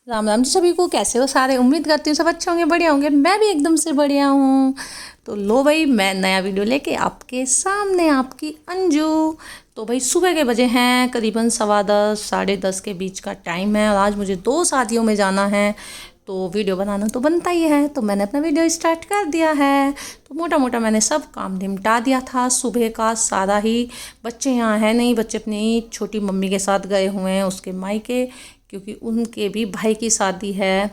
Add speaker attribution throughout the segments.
Speaker 1: राम राम जी सभी को। कैसे हो सारे? उम्मीद करती हूँ सब अच्छे होंगे, बढ़िया होंगे। मैं भी एकदम से बढ़िया हूँ। तो लो भाई, मैं नया वीडियो लेके आपके सामने, आपकी अंजू। तो भाई सुबह के बजे हैं करीबन 10:15 10:30 के बीच का टाइम है और आज मुझे 2 शादियों में जाना है। तो वीडियो बनाना तो बनता ही है, तो मैंने अपना वीडियो स्टार्ट कर दिया है। तो मोटा मोटा मैंने सब काम निपटा दिया था सुबह का सारा ही। बच्चे यहाँ हैं नहीं, बच्चे अपनी छोटी मम्मी के साथ गए हुए हैं उसके मायके, क्योंकि उनके भी भाई की शादी है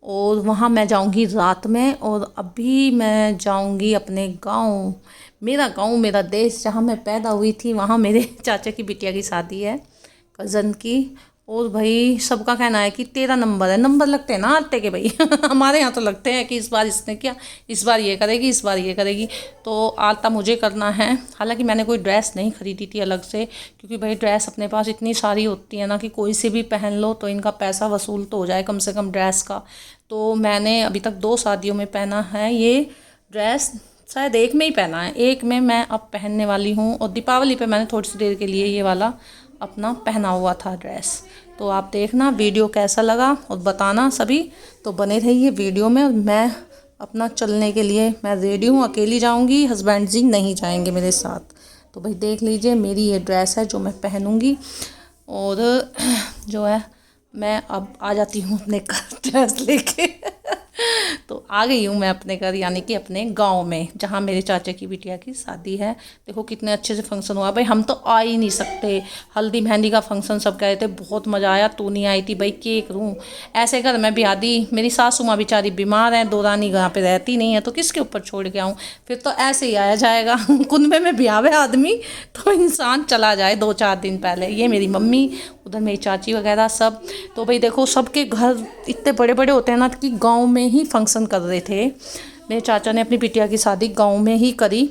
Speaker 1: और वहाँ मैं जाऊँगी रात में। और अभी मैं जाऊँगी अपने गांव, मेरा गांव मेरा देश, जहाँ मैं पैदा हुई थी। वहाँ मेरे चाचा की बिटिया की शादी है, कज़न की। और भाई सबका कहना है कि 13 नंबर है, नंबर लगते हैं ना आते के भाई। हमारे यहाँ तो लगते हैं कि इस बार इसने किया, इस बार ये करेगी, इस बार ये करेगी। तो आलता मुझे करना है। हालांकि मैंने कोई ड्रेस नहीं खरीदी थी अलग से, क्योंकि भाई ड्रेस अपने पास इतनी सारी होती है ना कि कोई सी भी पहन लो तो इनका पैसा वसूल तो हो जाए कम से कम ड्रेस का। तो मैंने अभी तक 2 शादियों में पहना है ये ड्रेस, शायद एक में ही पहना है, एक में मैं अब पहनने वाली हूँ। और दीपावली पे मैंने थोड़ी सी देर के लिए ये वाला अपना पहना हुआ था ड्रेस। तो आप देखना वीडियो कैसा लगा और बताना सभी। तो बने रहिए वीडियो में। मैं अपना चलने के लिए मैं रेडी हूँ, अकेली जाऊँगी, हस्बैंड जी नहीं जाएंगे मेरे साथ। तो भाई देख लीजिए, मेरी ये ड्रेस है जो मैं पहनूँगी। और जो है मैं अब आ जाती हूँ अपने घर ड्रेस लेके। तो आ गई हूँ मैं अपने घर, यानी कि अपने गांव में, जहाँ मेरे चाचा की बिटिया की शादी है। देखो कितने अच्छे से फंक्शन हुआ भाई, हम तो आ ही नहीं सकते। हल्दी मेहंदी का फंक्शन सब कह रहे थे, बहुत मज़ा आया। तू नहीं आई थी भाई, केक रूँ ऐसे घर में भी आदि। मेरी सासू माँ बेचारी बीमार है, दौरानी घर पे रहती नहीं है, तो किसके ऊपर छोड़ के आऊँ? फिर तो ऐसे ही आया जाएगा। कुनबे में ब्याह है आदमी तो इंसान चला जाए 2-4 दिन पहले। ये मेरी मम्मी, उधर मेरी चाची वगैरह सब। तो भाई देखो सबके घर इतने बड़े बड़े होते हैं ना कि गांव में ही फंक्शन कर रहे थे। मेरे चाचा ने अपनी बिटिया की शादी गांव में ही करी।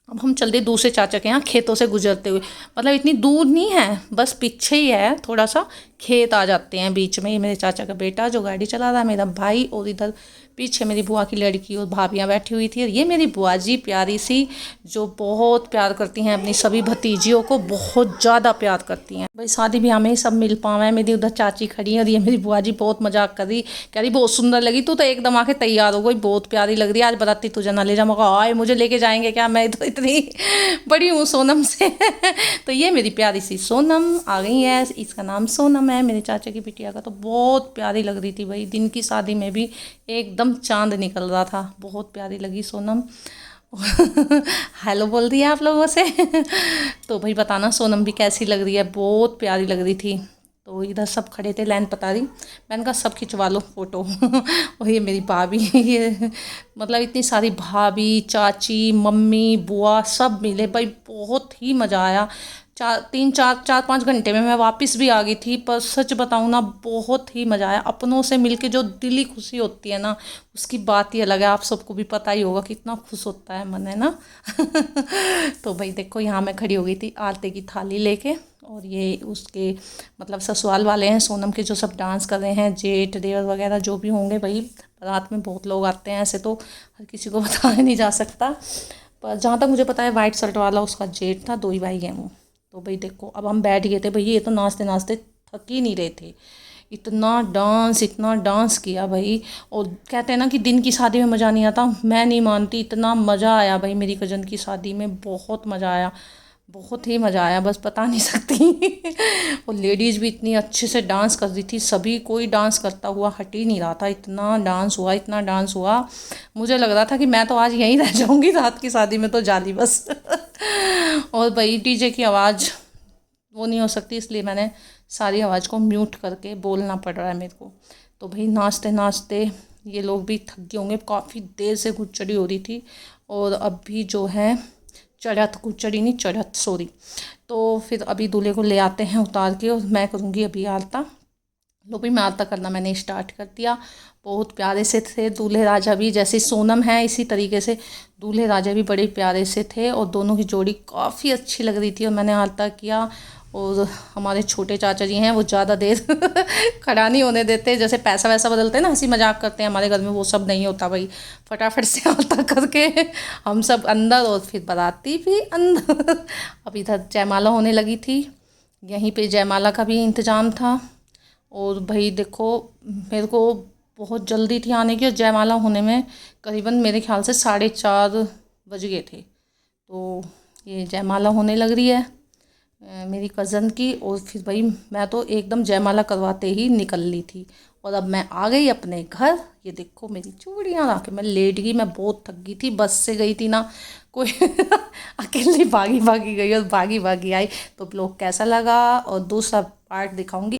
Speaker 1: अब हम चल रहे दूसरे चाचा के यहाँ खेतों से गुजरते हुए, मतलब इतनी दूर नहीं है, बस पीछे ही है, थोड़ा सा खेत आ जाते हैं बीच में। ये मेरे चाचा का बेटा जो गाड़ी चला रहा है, मेरा भाई, और इधर पीछे मेरी बुआ की लड़की और भाभियाँ बैठी हुई थी। और ये मेरी बुआ जी प्यारी सी, जो बहुत प्यार करती हैं अपनी सभी भतीजियों को, बहुत ज़्यादा प्यार करती हैं भाई। शादी ब्याह में सब मिल पावे। मेरी उधर चाची खड़ी है और ये मेरी बुआ जी बहुत मजाक कर रही, कह रही बहुत सुंदर लगी तू तो, एकदम आके तैयार हो गई, बहुत प्यारी लग रही है, आज बराती तुझे ना ले जा। मगर आए मुझे लेके जाएंगे क्या, मैं तो इतनी बड़ी हूँ सोनम से। तो ये मेरी प्यारी सी सोनम आ गई है, इसका नाम सोनम है, मेरे चाचा की बिटिया का। तो बहुत प्यारी लग रही थी भाई, दिन की शादी में भी एकदम चांद निकल रहा था, बहुत प्यारी लगी सोनम। हेलो बोल दिया आप लोगों से। तो भाई बताना सोनम भी कैसी लग रही है, बहुत प्यारी लग रही थी। तो इधर सब खड़े थे, लाइन पता रही, मैंने कहा सब खिंचवा लो फोटो। और ये मेरी भाभी, ये मतलब इतनी सारी भाभी, चाची, मम्मी, बुआ सब मिले भाई, बहुत ही मज़ा आया। 4-5 घंटे में मैं वापस भी आ गई थी। पर सच बताऊँ ना, बहुत ही मज़ा आया। अपनों से मिलके जो दिली खुशी होती है ना, उसकी बात ही अलग है। आप सबको भी पता ही होगा कितना खुश होता है मन, है ना। तो भाई देखो यहाँ मैं खड़ी हो गई थी आरती की थाली लेके, और ये उसके मतलब ससुराल वाले हैं सोनम के, जो सब डांस कर रहे हैं, जेठ देवर वगैरह जो भी होंगे भाई। रात में बहुत लोग आते हैं, ऐसे तो हर किसी को बताया नहीं जा सकता। पर जहाँ तक मुझे पता है वाइट शर्ट वाला उसका जेठ था, 2 ही भाई हैं वो। तो भाई देखो अब हम बैठ गए थे भैया, ये तो नाचते नाचते थक ही नहीं रहे थे। इतना डांस किया भाई। और कहते हैं ना कि दिन की शादी में मज़ा नहीं आता, मैं नहीं मानती, इतना मज़ा आया भाई मेरी कज़न की शादी में, बहुत मज़ा आया, बहुत ही मज़ा आया, बस बता नहीं सकती। और लेडीज़ भी इतनी अच्छे से डांस कर रही थी, सभी कोई डांस करता हुआ हट ही नहीं रहा था। इतना डांस हुआ, इतना डांस हुआ, मुझे लग रहा था कि मैं तो आज यहीं रह जाऊंगी रात की शादी में तो जाली बस। और भाई डीजे की आवाज़ वो नहीं हो सकती, इसलिए मैंने सारी आवाज़ को म्यूट करके बोलना पड़ रहा है मेरे को। तो भाई नाचते नाचते ये लोग भी थक गए होंगे, काफ़ी देर से गुच्चड़ी हो रही थी। और अभी जो है चढ़त, गुच्चड़ी नहीं चढ़त, सॉरी। तो फिर अभी दूल्हे को ले आते हैं उतार के, और मैं करूँगी अभी आलता। लो भी मैं आलता करना मैंने स्टार्ट कर दिया। बहुत प्यारे से थे दूल्हे राजा भी, जैसे सोनम है इसी तरीके से दूल्हे राजा भी बड़े प्यारे से थे, और दोनों की जोड़ी काफ़ी अच्छी लग रही थी। और मैंने आलता किया। और हमारे छोटे चाचा जी हैं, वो ज़्यादा देर खड़ा नहीं होने देते, जैसे पैसा वैसा बदलते हैं ना, हंसी मजाक करते हैं, हमारे घर में वो सब नहीं होता भाई। फटाफट से आलता करके हम सब अंदर, और फिर बाराती भी अंदर। अब इधर जयमाला होने लगी थी, यहीं पे जयमाला का भी इंतज़ाम था। और भाई देखो, मेरे को बहुत जल्दी थी आने की, और जयमाला होने में करीबन मेरे ख्याल से 4:30 बज गए थे। तो ये जयमाला होने लग रही है मेरी कज़न की, और फिर भाई मैं तो एकदम जयमाला करवाते ही निकल ली थी। और अब मैं आ गई अपने घर। ये देखो मेरी चूड़ियाँ ला के मैं लेट गई, मैं बहुत थक गई थी, बस से गई थी ना कोई अकेली भागी भागी गई और भागी भागी आई। तो ब्लॉग कैसा लगा और दूसरा पार्ट दिखाऊंगी।